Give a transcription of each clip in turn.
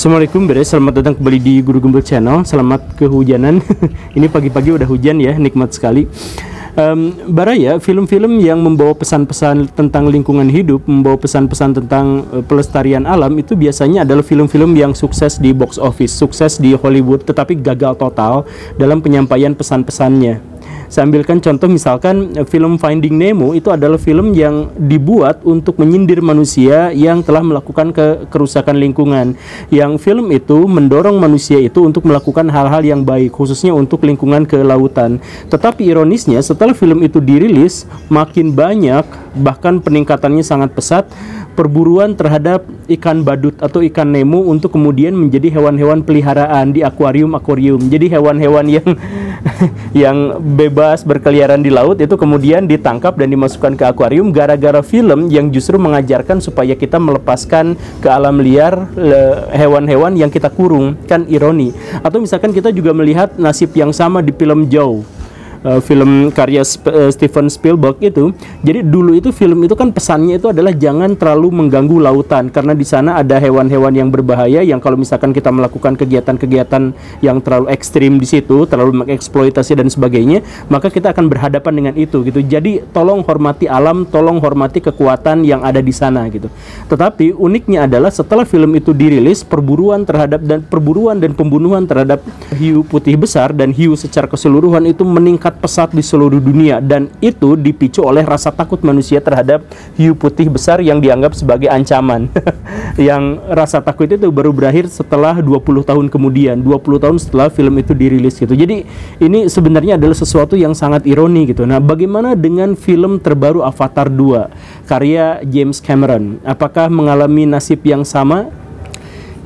Assalamualaikum beres, selamat datang kembali di Guru Gembel Channel. Selamat kehujanan. Ini pagi-pagi udah hujan ya, nikmat sekali. Baraya, film-film yang membawa pesan-pesan tentang lingkungan hidup, membawa pesan-pesan tentang pelestarian alam, itu biasanya adalah film-film yang sukses di box office, sukses di Hollywood, tetapi gagal total dalam penyampaian pesan-pesannya. Saya ambilkan contoh, misalkan film Finding Nemo itu adalah film yang dibuat untuk menyindir manusia yang telah melakukan kerusakan lingkungan. Yang film itu mendorong manusia itu untuk melakukan hal-hal yang baik, khususnya untuk lingkungan ke lautan. Tetapi ironisnya setelah film itu dirilis, makin banyak, bahkan peningkatannya sangat pesat, perburuan terhadap ikan badut atau ikan Nemo untuk kemudian menjadi hewan-hewan peliharaan di akuarium-akuarium. Jadi hewan-hewan yang bebas berkeliaran di laut itu kemudian ditangkap dan dimasukkan ke akuarium gara-gara film yang justru mengajarkan supaya kita melepaskan ke alam liar hewan-hewan yang kita kurung. Kan ironi. Atau misalkan kita juga melihat nasib yang sama di film Jaws, film karya Steven Spielberg itu. Jadi dulu itu film itu kan pesannya itu adalah jangan terlalu mengganggu lautan, karena di sana ada hewan-hewan yang berbahaya yang kalau misalkan kita melakukan kegiatan-kegiatan yang terlalu ekstrim di situ, terlalu mengeksploitasi dan sebagainya, maka kita akan berhadapan dengan itu gitu. Jadi tolong hormati alam, tolong hormati kekuatan yang ada di sana gitu. Tetapi uniknya adalah setelah film itu dirilis, perburuan dan pembunuhan terhadap hiu putih besar dan hiu secara keseluruhan itu meningkat pesat di seluruh dunia, dan itu dipicu oleh rasa takut manusia terhadap hiu putih besar yang dianggap sebagai ancaman. Yang rasa takut itu baru berakhir setelah 20 tahun kemudian, 20 tahun setelah film itu dirilis gitu. Jadi ini sebenarnya adalah sesuatu yang sangat ironi gitu. Nah, bagaimana dengan film terbaru Avatar 2 karya James Cameron? Apakah mengalami nasib yang sama?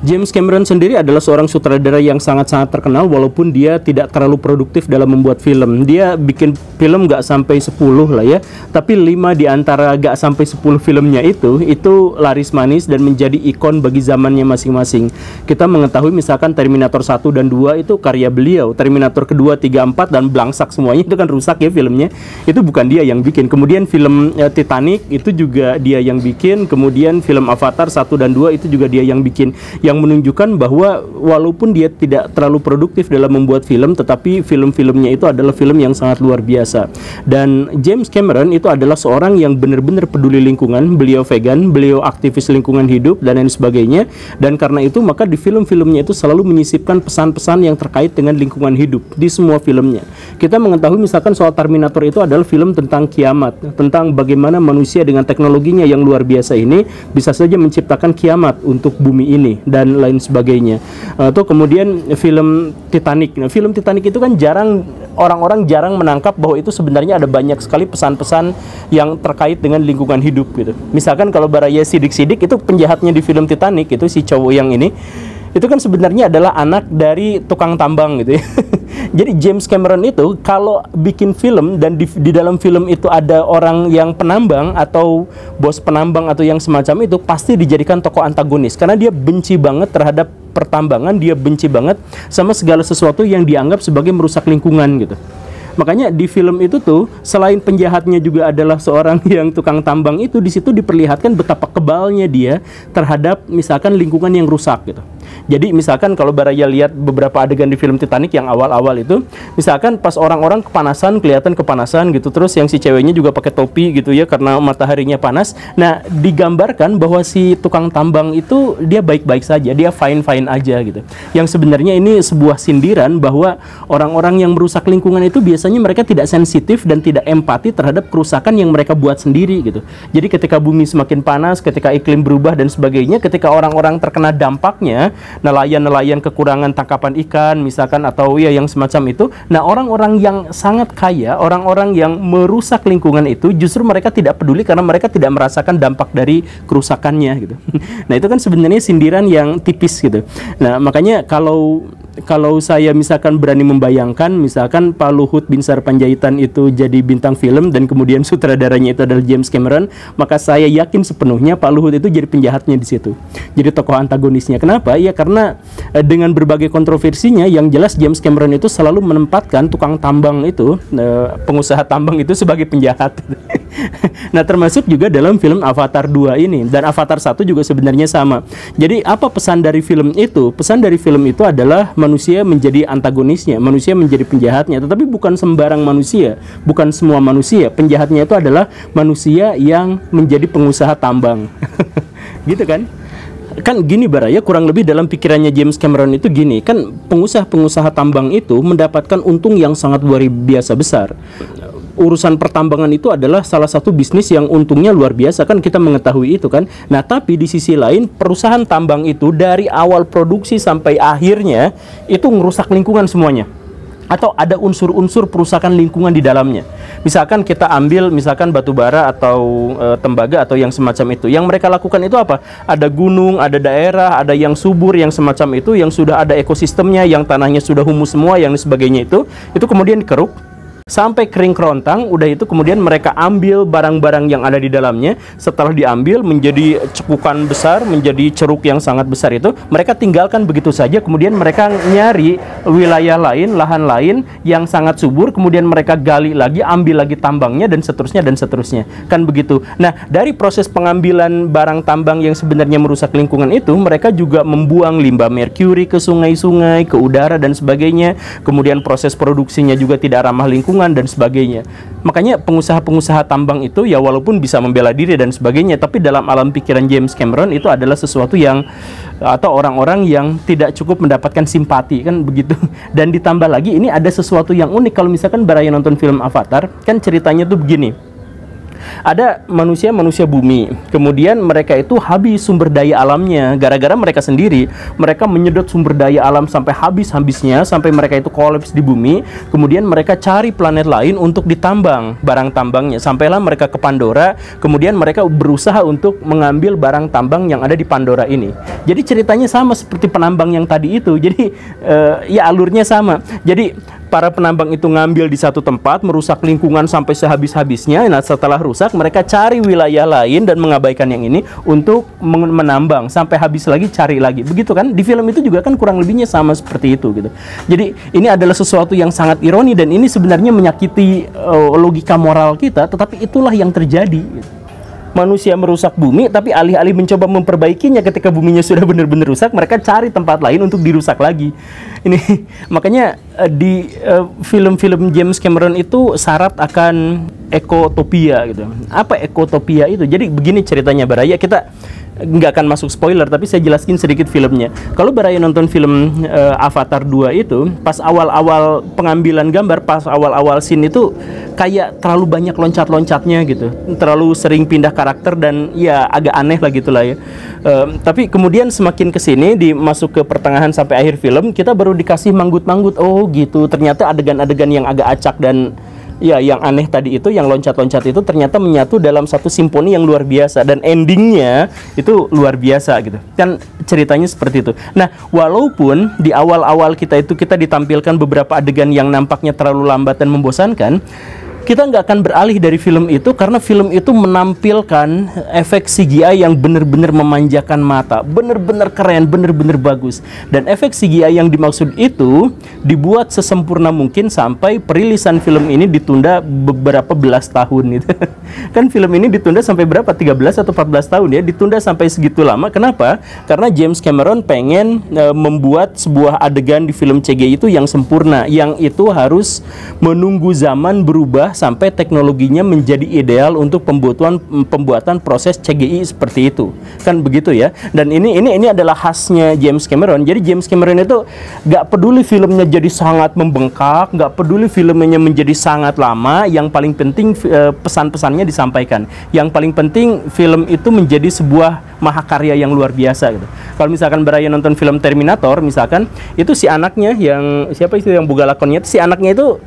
James Cameron sendiri adalah seorang sutradara yang sangat-sangat terkenal, walaupun dia tidak terlalu produktif dalam membuat film. Dia bikin film gak sampai 10 lah ya, tapi 5 di antara gak sampai 10 filmnya itu laris manis dan menjadi ikon bagi zamannya masing-masing. Kita mengetahui misalkan Terminator 1 dan 2 itu karya beliau, Terminator kedua, 3, 4 dan belangsak semuanya, itu kan rusak ya filmnya. Itu bukan dia yang bikin. Kemudian film Titanic itu juga dia yang bikin. Kemudian film Avatar 1 dan 2 itu juga dia yang bikin. Yang menunjukkan bahwa walaupun dia tidak terlalu produktif dalam membuat film, tetapi film-filmnya itu adalah film yang sangat luar biasa. Dan James Cameron itu adalah seorang yang benar-benar peduli lingkungan. Beliau vegan, beliau aktivis lingkungan hidup dan lain sebagainya. Dan karena itu maka di film-filmnya itu selalu menyisipkan pesan-pesan yang terkait dengan lingkungan hidup di semua filmnya. Kita mengetahui misalkan soal Terminator itu adalah film tentang kiamat, tentang bagaimana manusia dengan teknologinya yang luar biasa ini bisa saja menciptakan kiamat untuk bumi ini dan lain sebagainya. Atau kemudian film Titanic. Nah, film Titanic itu kan orang-orang jarang menangkap bahwa itu sebenarnya ada banyak sekali pesan-pesan yang terkait dengan lingkungan hidup gitu. Misalkan kalau Baraya sidik-sidik itu penjahatnya di film Titanic itu si cowok yang ini, itu kan sebenarnya adalah anak dari tukang tambang gitu ya. Jadi James Cameron itu kalau bikin film dan di dalam film itu ada orang yang penambang atau bos penambang atau yang semacam itu, pasti dijadikan tokoh antagonis karena dia benci banget terhadap pertambangan, dia benci banget sama segala sesuatu yang dianggap sebagai merusak lingkungan gitu. Makanya di film itu tuh selain penjahatnya juga adalah seorang yang tukang tambang itu, di situ diperlihatkan betapa kebalnya dia terhadap misalkan lingkungan yang rusak gitu. Jadi misalkan kalau Baraya lihat beberapa adegan di film Titanic yang awal-awal itu, misalkan pas orang-orang kepanasan, kelihatan kepanasan gitu, terus yang si ceweknya juga pakai topi gitu ya karena mataharinya panas. Nah, digambarkan bahwa si tukang tambang itu dia baik-baik saja, dia fine-fine aja gitu. Yang sebenarnya ini sebuah sindiran bahwa orang-orang yang merusak lingkungan itu biasanya mereka tidak sensitif dan tidak empati terhadap kerusakan yang mereka buat sendiri gitu. Jadi ketika bumi semakin panas, ketika iklim berubah dan sebagainya, ketika orang-orang terkena dampaknya, nelayan-nelayan kekurangan tangkapan ikan misalkan atau ya yang semacam itu. Nah, orang-orang yang sangat kaya, orang-orang yang merusak lingkungan itu justru mereka tidak peduli karena mereka tidak merasakan dampak dari kerusakannya gitu. Nah, itu kan sebenarnya sindiran yang tipis gitu. Nah, makanya kalau kalau saya misalkan berani membayangkan, misalkan Pak Luhut Binsar Panjaitan itu jadi bintang film dan kemudian sutradaranya itu adalah James Cameron, maka saya yakin sepenuhnya Pak Luhut itu jadi penjahatnya di situ, jadi tokoh antagonisnya. Kenapa? Ya karena dengan berbagai kontroversinya, yang jelas James Cameron itu selalu menempatkan tukang tambang itu, pengusaha tambang itu sebagai penjahat. Nah, termasuk juga dalam film Avatar 2 ini, dan Avatar 1 juga sebenarnya sama. Jadi apa pesan dari film itu? Pesan dari film itu adalah manusia menjadi antagonisnya, manusia menjadi penjahatnya, tetapi bukan sembarang manusia, bukan semua manusia. Penjahatnya itu adalah manusia yang menjadi pengusaha tambang. Gitu kan? Kan gini Baraya, kurang lebih dalam pikirannya James Cameron itu gini, kan pengusaha-pengusaha tambang itu mendapatkan untung yang sangat luar biasa besar. Urusan pertambangan itu adalah salah satu bisnis yang untungnya luar biasa, kan kita mengetahui itu kan. Nah, tapi di sisi lain perusahaan tambang itu dari awal produksi sampai akhirnya itu merusak lingkungan semuanya, atau ada unsur-unsur perusakan lingkungan di dalamnya. Misalkan kita ambil misalkan batu bara atau tembaga atau yang semacam itu, yang mereka lakukan itu apa? Ada gunung, ada daerah, ada yang subur, yang semacam itu, yang sudah ada ekosistemnya, yang tanahnya sudah humus semua, yang sebagainya itu kemudian dikeruk sampai kering kerontang. Udah itu kemudian mereka ambil barang-barang yang ada di dalamnya. Setelah diambil menjadi cekukan besar, menjadi ceruk yang sangat besar itu, mereka tinggalkan begitu saja. Kemudian mereka nyari wilayah lain, lahan lain yang sangat subur, kemudian mereka gali lagi, ambil lagi tambangnya, dan seterusnya kan begitu. Nah, dari proses pengambilan barang tambang yang sebenarnya merusak lingkungan itu, mereka juga membuang limbah merkuri ke sungai-sungai, ke udara dan sebagainya. Kemudian proses produksinya juga tidak ramah lingkungan dan sebagainya. Makanya pengusaha-pengusaha tambang itu ya walaupun bisa membela diri dan sebagainya, tapi dalam alam pikiran James Cameron itu adalah sesuatu yang, atau orang-orang yang tidak cukup mendapatkan simpati, kan begitu. Dan ditambah lagi ini ada sesuatu yang unik. Kalau misalkan Baraya nonton film Avatar, kan ceritanya tuh begini. Ada manusia bumi, kemudian mereka itu habis sumber daya alamnya gara-gara mereka sendiri. Mereka menyedot sumber daya alam sampai habis-habisnya, sampai mereka itu kolaps di bumi. Kemudian mereka cari planet lain untuk ditambang barang tambangnya, sampailah mereka ke Pandora. Kemudian mereka berusaha untuk mengambil barang tambang yang ada di Pandora ini. Jadi ceritanya sama seperti penambang yang tadi itu. Jadi ya alurnya sama. Jadi para penambang itu ngambil di satu tempat, merusak lingkungan sampai sehabis-habisnya. Nah, setelah rusak, mereka cari wilayah lain dan mengabaikan yang ini untuk menambang sampai habis lagi, cari lagi. Begitu kan? Di film itu juga kan kurang lebihnya sama seperti itu gitu. Jadi ini adalah sesuatu yang sangat ironi, dan ini sebenarnya menyakiti logika moral kita, tetapi itulah yang terjadi gitu. Manusia merusak bumi, tapi alih-alih mencoba memperbaikinya ketika buminya sudah benar-benar rusak, mereka cari tempat lain untuk dirusak lagi. Ini makanya di film-film James Cameron itu syarat akan ekotopia gitu. Apa ekotopia itu? Jadi begini ceritanya Baraya, kita nggak akan masuk spoiler, tapi saya jelaskin sedikit filmnya. Kalau Baraya nonton film Avatar 2 itu, pas awal-awal pengambilan gambar, pas awal-awal scene itu kayak terlalu banyak loncat-loncatnya gitu, terlalu sering pindah karakter dan ya agak aneh lah gitulah ya. Tapi kemudian semakin kesini, masuk ke pertengahan sampai akhir film, kita baru dikasih manggut-manggut. Oh gitu, ternyata adegan-adegan yang agak acak dan ya yang aneh tadi itu, yang loncat-loncat itu ternyata menyatu dalam satu simfoni yang luar biasa, dan endingnya itu luar biasa gitu. Kan ceritanya seperti itu. Nah, walaupun di awal-awal kita ditampilkan beberapa adegan yang nampaknya terlalu lambat dan membosankan, kita nggak akan beralih dari film itu, karena film itu menampilkan efek CGI yang benar-benar memanjakan mata, benar-benar keren, benar-benar bagus. Dan efek CGI yang dimaksud itu dibuat sesempurna mungkin sampai perilisan film ini ditunda beberapa belas tahun gitu. Kan film ini ditunda sampai berapa? 13 atau 14 tahun ya, ditunda sampai segitu lama. Kenapa? Karena James Cameron pengen membuat sebuah adegan di film CGI itu yang sempurna, yang itu harus menunggu zaman berubah sampai teknologinya menjadi ideal untuk pembuatan proses CGI seperti itu, kan begitu ya. Dan ini adalah khasnya James Cameron. Jadi James Cameron itu gak peduli filmnya jadi sangat membengkak, gak peduli filmnya menjadi sangat lama. Yang paling penting pesan-pesannya disampaikan. Yang paling penting film itu menjadi sebuah mahakarya yang luar biasa gitu. Kalau misalkan Baraya nonton film Terminator misalkan, itu si anaknya yang siapa itu yang buga lakonnya itu, si anaknya itu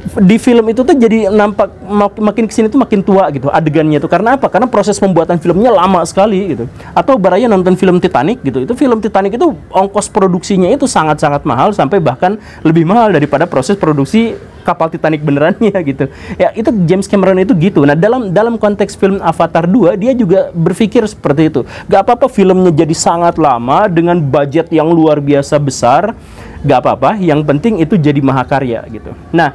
di film itu tuh jadi nampak makin kesini tuh makin tua gitu adegannya tuh. Karena apa? Karena proses pembuatan filmnya lama sekali gitu. Atau Baraya nonton film Titanic gitu, itu film Titanic itu ongkos produksinya itu sangat-sangat mahal, sampai bahkan lebih mahal daripada proses produksi kapal Titanic benerannya gitu. Ya itu James Cameron itu gitu. Nah dalam konteks film Avatar 2 dia juga berpikir seperti itu. Gak apa-apa filmnya jadi sangat lama dengan budget yang luar biasa besar, gak apa-apa, yang penting itu jadi mahakarya gitu. Nah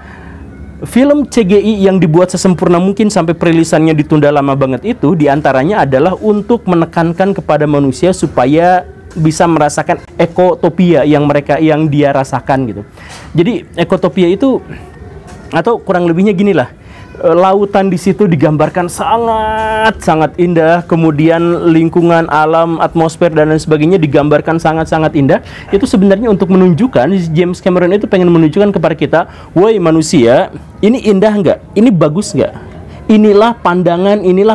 film CGI yang dibuat sesempurna mungkin sampai perilisannya ditunda lama banget itu diantaranya adalah untuk menekankan kepada manusia supaya bisa merasakan ekotopia yang dia rasakan gitu. Jadi ekotopia itu, atau kurang lebihnya gini lah, lautan di situ digambarkan sangat indah, kemudian lingkungan alam, atmosfer dan lain sebagainya digambarkan sangat indah. Itu sebenarnya untuk menunjukkan, James Cameron itu pengen menunjukkan kepada kita, woi manusia, ini indah nggak? Ini bagus nggak? Inilah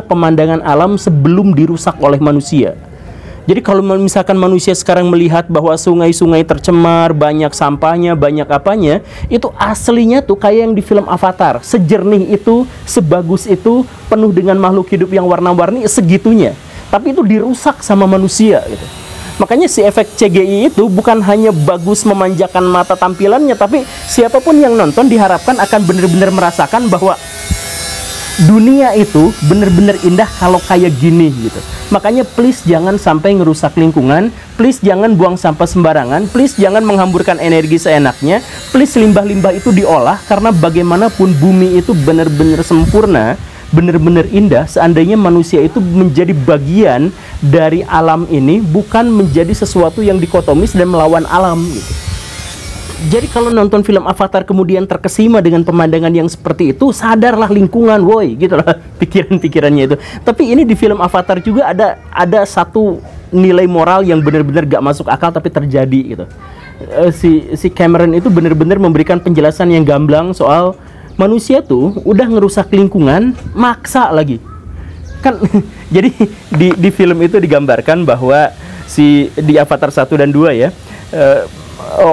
pemandangan alam sebelum dirusak oleh manusia. Jadi kalau misalkan manusia sekarang melihat bahwa sungai-sungai tercemar, banyak sampahnya, banyak apanya, itu aslinya tuh kayak yang di film Avatar. Sejernih itu, sebagus itu, penuh dengan makhluk hidup yang warna-warni, segitunya. Tapi itu dirusak sama manusia gitu. Makanya si efek CGI itu bukan hanya bagus memanjakan mata tampilannya, tapi siapapun yang nonton diharapkan akan benar-benar merasakan bahwa dunia itu benar-benar indah kalau kayak gini gitu. Makanya please jangan sampai ngerusak lingkungan, please jangan buang sampah sembarangan, please jangan menghamburkan energi seenaknya, please limbah-limbah itu diolah, karena bagaimanapun bumi itu benar-benar sempurna, benar-benar indah seandainya manusia itu menjadi bagian dari alam ini, bukan menjadi sesuatu yang dikotomis dan melawan alam gitu. Jadi kalau nonton film Avatar kemudian terkesima dengan pemandangan yang seperti itu, sadarlah lingkungan, woi, gitu lah pikiran-pikirannya itu. Tapi ini di film Avatar juga ada satu nilai moral yang benar-benar gak masuk akal tapi terjadi gitu. Si Cameron itu benar-benar memberikan penjelasan yang gamblang soal manusia tuh udah ngerusak lingkungan, maksa lagi. Kan jadi di film itu digambarkan bahwa di Avatar 1 dan 2 ya,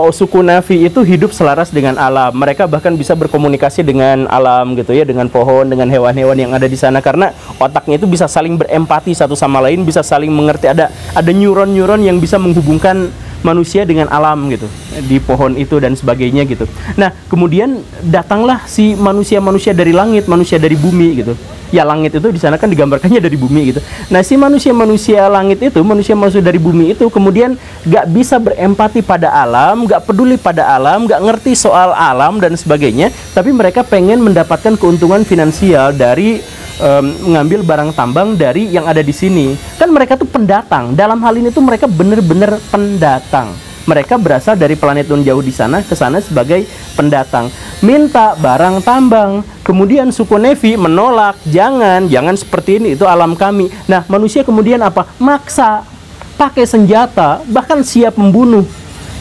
suku Na'vi itu hidup selaras dengan alam. Mereka bahkan bisa berkomunikasi dengan alam gitu ya, dengan pohon, dengan hewan-hewan yang ada di sana, karena otaknya itu bisa saling berempati satu sama lain, bisa saling mengerti. Ada neuron-neuron yang bisa menghubungkan manusia dengan alam gitu, di pohon itu dan sebagainya gitu. Nah, kemudian datanglah si manusia-manusia dari langit, manusia dari bumi gitu. Ya langit itu di sana kan digambarkannya dari bumi gitu. Nah si manusia-manusia langit itu, manusia-manusia dari bumi itu kemudian gak bisa berempati pada alam, gak peduli pada alam, gak ngerti soal alam dan sebagainya. Tapi mereka pengen mendapatkan keuntungan finansial dari mengambil barang tambang dari yang ada di sini. Kan mereka tuh pendatang. Dalam hal ini tuh mereka bener-bener pendatang. Mereka berasal dari planet non jauh di sana ke sana sebagai pendatang, minta barang tambang. Kemudian suku Na'vi menolak, jangan seperti ini, itu alam kami. Nah, manusia kemudian apa? Maksa, pakai senjata, bahkan siap membunuh.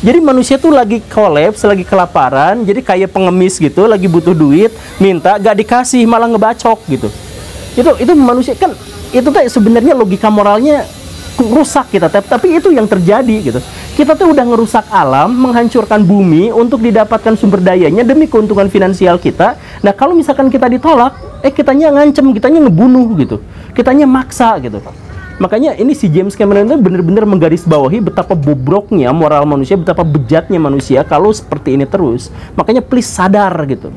Jadi manusia tuh lagi kolaps, lagi kelaparan, jadi kayak pengemis gitu, lagi butuh duit, minta, gak dikasih, malah ngebacok gitu. Itu manusia kan, itu tuh sebenarnya logika moralnya rusak kita, tapi itu yang terjadi gitu. Kita tuh udah ngerusak alam, menghancurkan bumi untuk didapatkan sumber dayanya demi keuntungan finansial kita. Nah kalau misalkan kita ditolak, kitanya ngancem, kitanya ngebunuh gitu, kitanya maksa gitu. Makanya ini si James Cameron itu benar-benar menggarisbawahi betapa bobroknya moral manusia, betapa bejatnya manusia kalau seperti ini terus. Makanya please sadar gitu.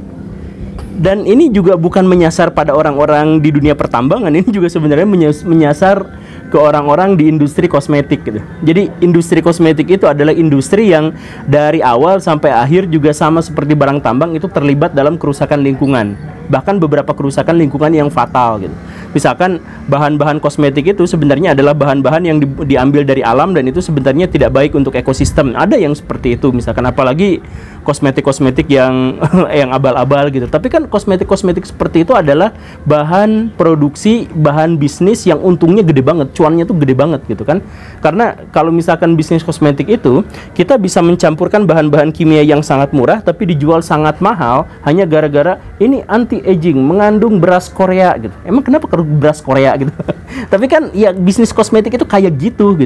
Dan ini juga bukan menyasar pada orang-orang di dunia pertambangan, ini juga sebenarnya menyasar ke orang-orang di industri kosmetik gitu. Jadi industri kosmetik itu adalah industri yang dari awal sampai akhir juga sama seperti barang tambang, itu terlibat dalam kerusakan lingkungan. Bahkan beberapa kerusakan lingkungan yang fatal gitu. Misalkan bahan-bahan kosmetik itu sebenarnya adalah bahan-bahan yang diambil dari alam dan itu sebenarnya tidak baik untuk ekosistem. Ada yang seperti itu, misalkan apalagi kosmetik-kosmetik yang yang abal-abal gitu. Tapi kan kosmetik-kosmetik seperti itu adalah bahan produksi, bahan bisnis yang untungnya gede banget, cuannya tuh gede banget gitu kan. Karena kalau misalkan bisnis kosmetik itu, kita bisa mencampurkan bahan-bahan kimia yang sangat murah tapi dijual sangat mahal hanya gara-gara ini anti-aging, mengandung beras Korea gitu. Emang kenapa beras Korea gitu? Tapi kan ya bisnis kosmetik itu kayak gitu.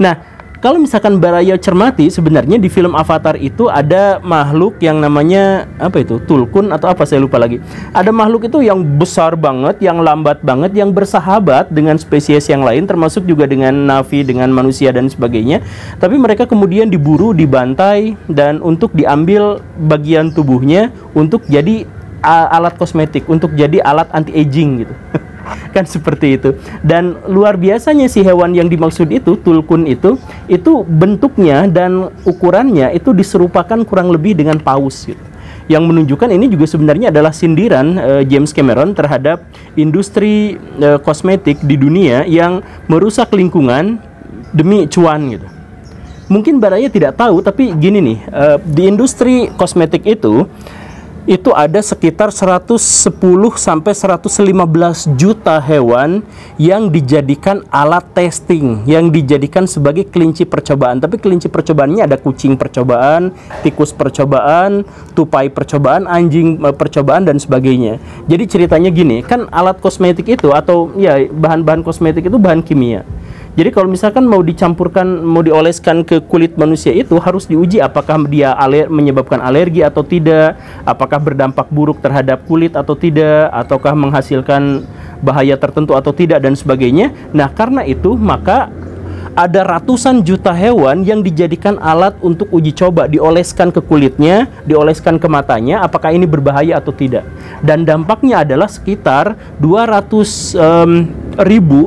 Nah, kalau misalkan Baraya cermati, sebenarnya di film Avatar itu ada makhluk yang namanya apa itu? Tulkun atau apa, saya lupa lagi. Ada makhluk itu yang besar banget, yang lambat banget, yang bersahabat dengan spesies yang lain, termasuk juga dengan Na'vi, dengan manusia dan sebagainya. Tapi mereka kemudian diburu, dibantai, dan untuk diambil bagian tubuhnya untuk jadi alat kosmetik, untuk jadi alat anti-aging gitu. Kan seperti itu. Dan luar biasanya si hewan yang dimaksud itu, Tulkun itu bentuknya dan ukurannya itu diserupakan kurang lebih dengan paus gitu. Yang menunjukkan ini juga sebenarnya adalah sindiran James Cameron terhadap industri kosmetik di dunia yang merusak lingkungan demi cuan gitu. Mungkin Baraya tidak tahu, tapi gini nih, di industri kosmetik itu ada sekitar 110 sampai 115 juta hewan yang dijadikan alat testing, yang dijadikan sebagai kelinci percobaan. Tapi kelinci percobaannya ada kucing percobaan, tikus percobaan, tupai percobaan, anjing percobaan, dan sebagainya. Jadi ceritanya gini, kan alat kosmetik itu, atau ya bahan-bahan kosmetik itu bahan kimia. Jadi kalau misalkan mau dicampurkan, mau dioleskan ke kulit manusia itu harus diuji apakah dia menyebabkan alergi atau tidak, apakah berdampak buruk terhadap kulit atau tidak, ataukah menghasilkan bahaya tertentu atau tidak, dan sebagainya. Nah, karena itu maka ada ratusan juta hewan yang dijadikan alat untuk uji coba, dioleskan ke kulitnya, dioleskan ke matanya, apakah ini berbahaya atau tidak. Dan dampaknya adalah sekitar 200.000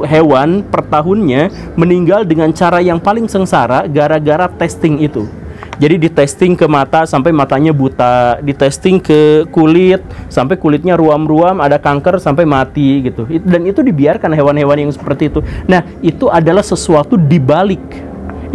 hewan per tahunnya meninggal dengan cara yang paling sengsara gara-gara testing itu. Jadi ditesting ke mata sampai matanya buta, ditesting ke kulit sampai kulitnya ruam-ruam, ada kanker sampai mati gitu. Dan itu dibiarkan hewan-hewan yang seperti itu. Nah, itu adalah sesuatu di balik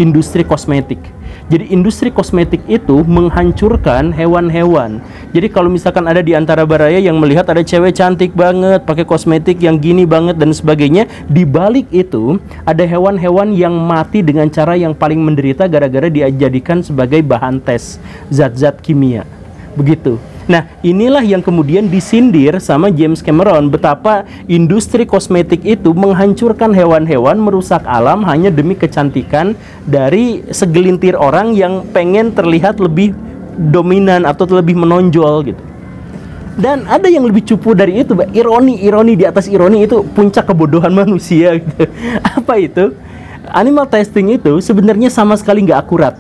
industri kosmetik. Jadi industri kosmetik itu menghancurkan hewan-hewan. Jadi kalau misalkan ada di antara Baraya yang melihat ada cewek cantik banget, pakai kosmetik yang gini banget dan sebagainya, di balik itu ada hewan-hewan yang mati dengan cara yang paling menderita gara-gara dijadikan sebagai bahan tes zat-zat kimia. Begitu. Nah, inilah yang kemudian disindir sama James Cameron, betapa industri kosmetik itu menghancurkan hewan-hewan, merusak alam hanya demi kecantikan dari segelintir orang yang pengen terlihat lebih dominan atau lebih menonjol gitu. Dan ada yang lebih cupu dari itu, ironi di atas ironi, itu puncak kebodohan manusia gitu. Apa itu? Animal testing itu sebenarnya sama sekali nggak akurat.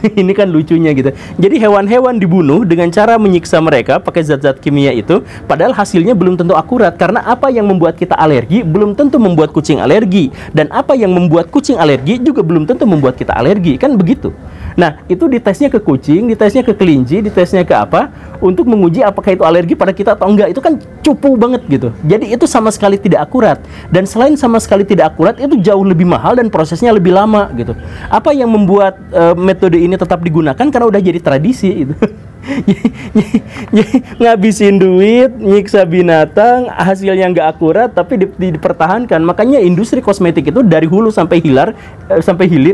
Ini kan lucunya gitu. Jadi hewan-hewan dibunuh dengan cara menyiksa mereka pakai zat-zat kimia itu, padahal hasilnya belum tentu akurat, karena apa yang membuat kita alergi belum tentu membuat kucing alergi, dan apa yang membuat kucing alergi juga belum tentu membuat kita alergi, kan begitu. Nah, itu ditesnya ke kucing, ditesnya ke kelinci, ditesnya ke apa, untuk menguji apakah itu alergi pada kita atau enggak. Itu kan cupu banget gitu. Jadi itu sama sekali tidak akurat. Dan selain sama sekali tidak akurat, itu jauh lebih mahal dan prosesnya lebih lama gitu. Apa yang membuat metode ini tetap digunakan? Karena udah jadi tradisi gitu. Ngabisin duit, nyiksa binatang, hasilnya nggak akurat, tapi dipertahankan. Makanya industri kosmetik itu dari hulu sampai hilir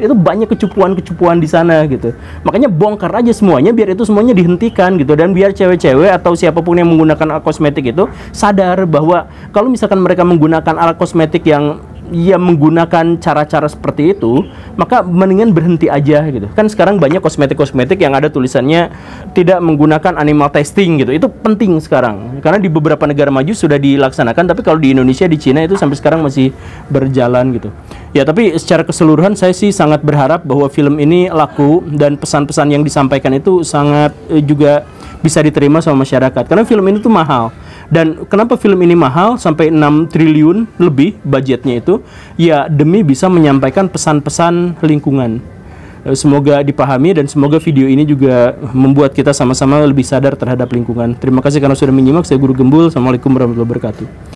itu banyak kecupuan-kecupuan di sana gitu. Makanya bongkar aja semuanya, biar itu semuanya dihentikan gitu, dan biar cewek-cewek atau siapapun yang menggunakan alat kosmetik itu sadar bahwa kalau misalkan mereka menggunakan alat kosmetik yang menggunakan cara-cara seperti itu, maka mendingan berhenti aja gitu. Kan sekarang banyak kosmetik-kosmetik yang ada tulisannya tidak menggunakan animal testing gitu. Itu penting sekarang, karena di beberapa negara maju sudah dilaksanakan, tapi kalau di Indonesia, di Cina itu sampai sekarang masih berjalan gitu. Ya, tapi secara keseluruhan saya sih sangat berharap bahwa film ini laku dan pesan-pesan yang disampaikan itu sangat juga bisa diterima sama masyarakat. Karena film ini tuh mahal. Dan kenapa film ini mahal sampai 6 triliun lebih budgetnya itu? Ya demi bisa menyampaikan pesan-pesan lingkungan. Semoga dipahami dan semoga video ini juga membuat kita sama-sama lebih sadar terhadap lingkungan. Terima kasih karena sudah menyimak. Saya Guru Gembul. Assalamualaikum warahmatullahi wabarakatuh.